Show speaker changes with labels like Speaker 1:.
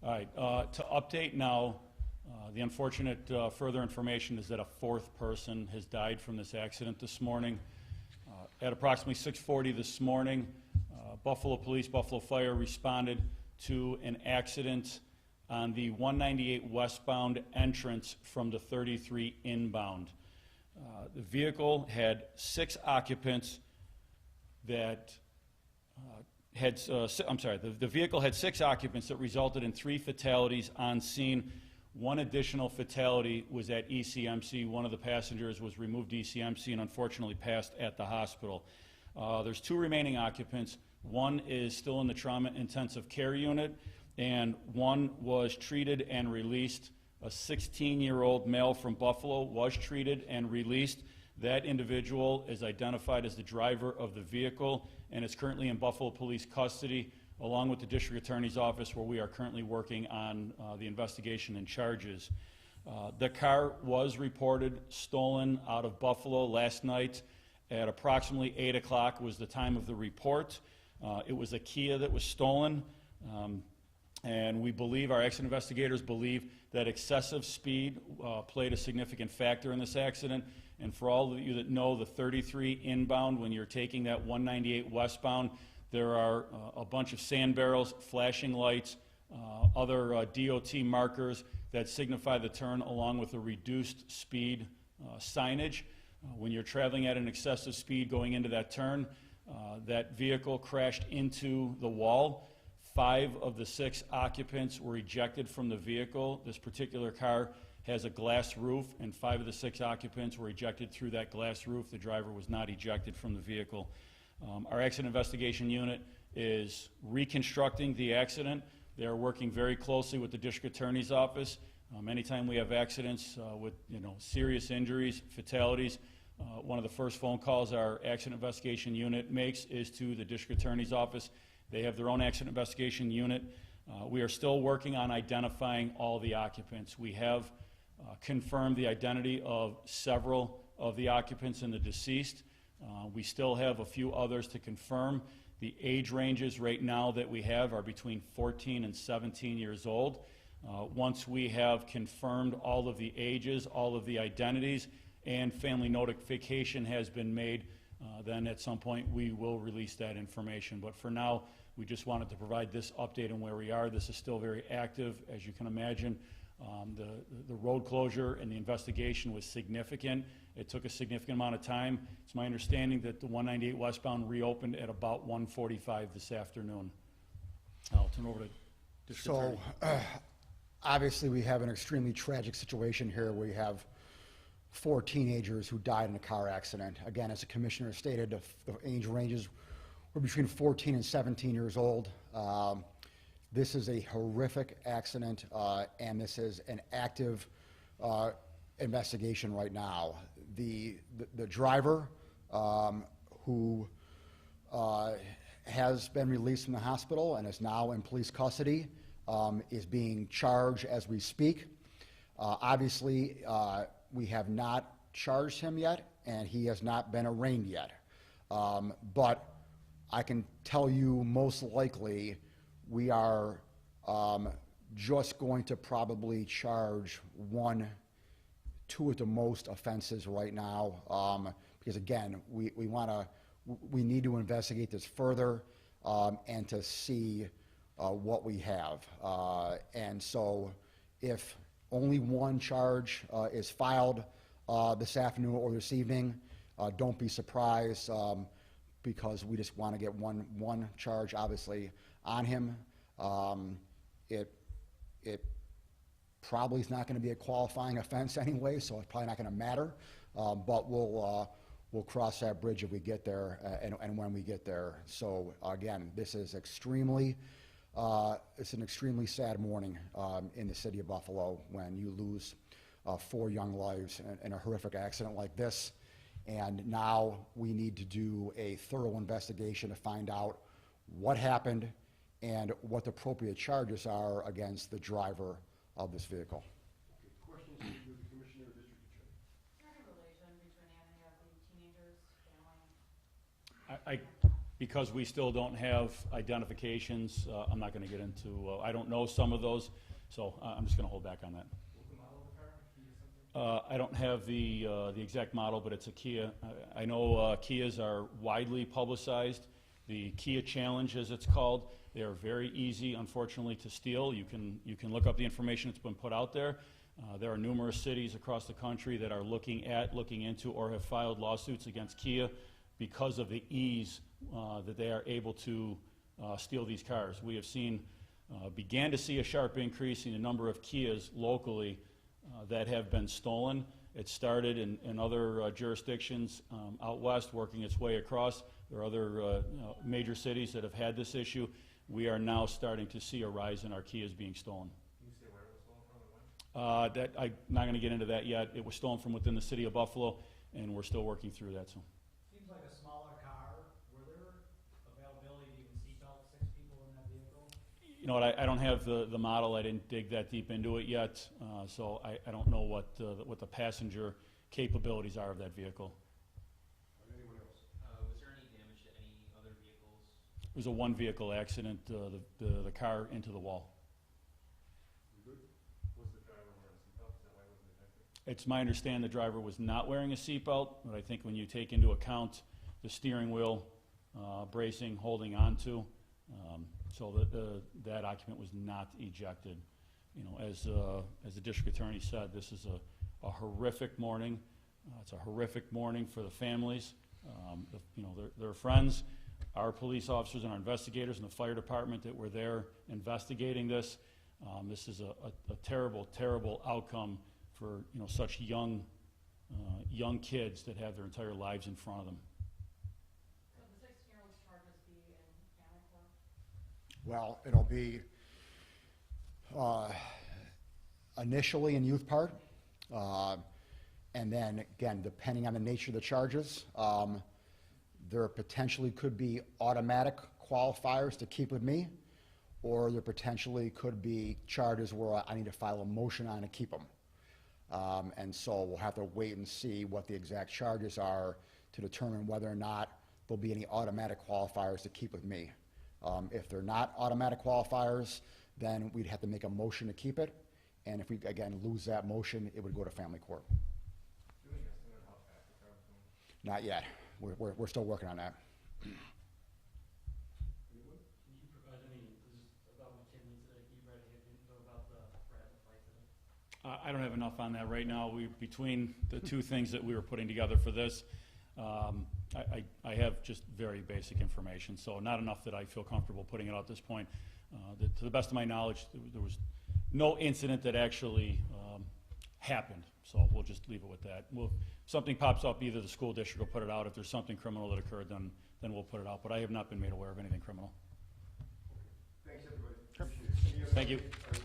Speaker 1: All right, to update now, the unfortunate further information is that a fourth person has died from this accident this morning. At approximately 6:40 this morning, Buffalo Police, Buffalo Fire responded to an accident on the 198 westbound entrance from the 33 inbound. The vehicle had six occupants that the vehicle had six occupants that resulted in 3 fatalities on scene. One additional fatality was at ECMC. One of the passengers was removed to ECMC and unfortunately passed at the hospital. There's 2 remaining occupants. One is still in the trauma intensive care unit, and one was treated and released. A 16-year-old male from Buffalo was treated and released. That individual is identified as the driver of the vehicle and is currently in Buffalo Police custody, along with the District Attorney's Office, where we are currently working on the investigation and charges. The car was reported stolen out of Buffalo last night at approximately 8 o'clock was the time of the report. It was a Kia that was stolen, and we believe, our accident investigators believe, that excessive speed played a significant factor in this accident. And for all of you that know the 33 inbound, when you're taking that 198 westbound, there are a bunch of sand barrels, flashing lights, other DOT markers that signify the turn, along with a reduced speed signage. When you're traveling at an excessive speed going into that turn, that vehicle crashed into the wall. 5 of the 6 occupants were ejected from the vehicle. This particular car has a glass roof, and 5 of the 6 occupants were ejected through that glass roof. The driver was not ejected from the vehicle. Our accident investigation unit is reconstructing the accident. They are working very closely with the District Attorney's Office. Anytime we have accidents with serious injuries, fatalities, one of the first phone calls our accident investigation unit makes is to the District Attorney's Office. They have their own accident investigation unit. We are still working on identifying all the occupants. We have confirmed the identity of several of the occupants and the deceased. We still have a few others to confirm. The age ranges right now that we have are between 14 and 17 years old. Once we have confirmed all of the ages, all of the identities, and family notification has been made, then at some point we will release that information. But for now, we just wanted to provide this update on where we are. This is still very active, as you can imagine. The road closure and the investigation was significant. It took a significant amount of time. It's my understanding that the 198 westbound reopened at about 1:45 this afternoon. I'll turn over to District Attorney.
Speaker 2: Obviously we have an extremely tragic situation here. We have 4 teenagers who died in a car accident. Again, as the Commissioner stated, the age ranges were between 14 and 17 years old. This is a horrific accident, and this is an active investigation right now. The driver, who has been released from the hospital and is now in police custody, is being charged as we speak. Obviously, we have not charged him yet, and he has not been arraigned yet. But I can tell you most likely we are just going to probably charge 1, 2 at the most offenses right now, because again, we need to investigate this further and to see what we have. And so if only 1 charge is filed this afternoon or this evening, don't be surprised, because we just want to get one charge obviously on him. It probably is not going to be a qualifying offense anyway, so it's probably not going to matter. But we'll cross that bridge if we get there, and when we get there. So again, this is it's an extremely sad morning in the city of Buffalo when you lose 4 young lives in a horrific accident like this. And now we need to do a thorough investigation to find out what happened and what the appropriate charges are against the driver of this vehicle.
Speaker 3: Okay. Questions to the Commissioner or District Attorney?
Speaker 4: Is there any relation between any of the teenagers' family?
Speaker 1: Because we still don't have identifications, I'm not going to get into, I don't know some of those, so I'm just going to hold back on that.
Speaker 4: What's the model of the car? Kia something?
Speaker 1: I don't have the exact model, but it's a Kia. I know Kias are widely publicized. The Kia Challenge, as it's called, they are very easy, unfortunately, to steal. You can look up the information that's been put out there. There are numerous cities across the country that are looking into, or have filed lawsuits against Kia because of the ease that they are able to steal these cars. We have began to see a sharp increase in the number of Kias locally that have been stolen. It started in other jurisdictions out west, working its way across. There are other major cities that have had this issue. We are now starting to see a rise in our Kias being stolen.
Speaker 4: Can you say where it was stolen from and when?
Speaker 1: I'm not going to get into that yet. It was stolen from within the city of Buffalo, and we're still working through that. So.
Speaker 5: Seems like a smaller car. Were there availability to even seatbelt 6 people in that vehicle?
Speaker 1: You know what? I don't have the model. I didn't dig that deep into it yet, so I don't know what the passenger capabilities are of that vehicle.
Speaker 3: Anyone else?
Speaker 6: Was there any damage to any other vehicles?
Speaker 1: It was a one-vehicle accident. The car into the wall.
Speaker 3: You good?
Speaker 4: Was the driver wearing a seatbelt? Is that why it wasn't detected?
Speaker 1: It's my understanding the driver was not wearing a seatbelt, but I think when you take into account the steering wheel, bracing, holding onto, so that occupant was not ejected. You know, as the district attorney said, this is a horrific morning. It's a horrific morning for the families. Their friends, our police officers and our investigators and the fire department that were there investigating this. This is a terrible, terrible outcome for such young kids that have their entire lives in front of them.
Speaker 7: So the 16-year-old's charges be in family court?
Speaker 2: Well, it'll be initially in youth part, and then, again, depending on the nature of the charges, there potentially could be automatic qualifiers to keep with me, or there potentially could be charges where I need to file a motion on to keep them. And so we'll have to wait and see what the exact charges are to determine whether or not there'll be any automatic qualifiers to keep with me. If they're not automatic qualifiers, then we'd have to make a motion to keep it. And if we, again, lose that motion, it would go to family court.
Speaker 4: Do you have any estimate of how fast the car was going?
Speaker 2: Not yet. We're still working on that.
Speaker 3: Anyone?
Speaker 5: Can you provide any, this is about McKinley today, can you provide any info about the rapid fight today?
Speaker 1: I don't have enough on that right now. Between the two things that we were putting together for this, I have just very basic information, so not enough that I feel comfortable putting it out at this point. To the best of my knowledge, there was no incident that actually happened, so we'll just leave it with that. If something pops up, either the school district will put it out. If there's something criminal that occurred, then we'll put it out, but I have not been made aware of anything criminal.
Speaker 3: Thanks, everybody. Appreciate it. Any other-
Speaker 1: Thank you.
Speaker 3: All right,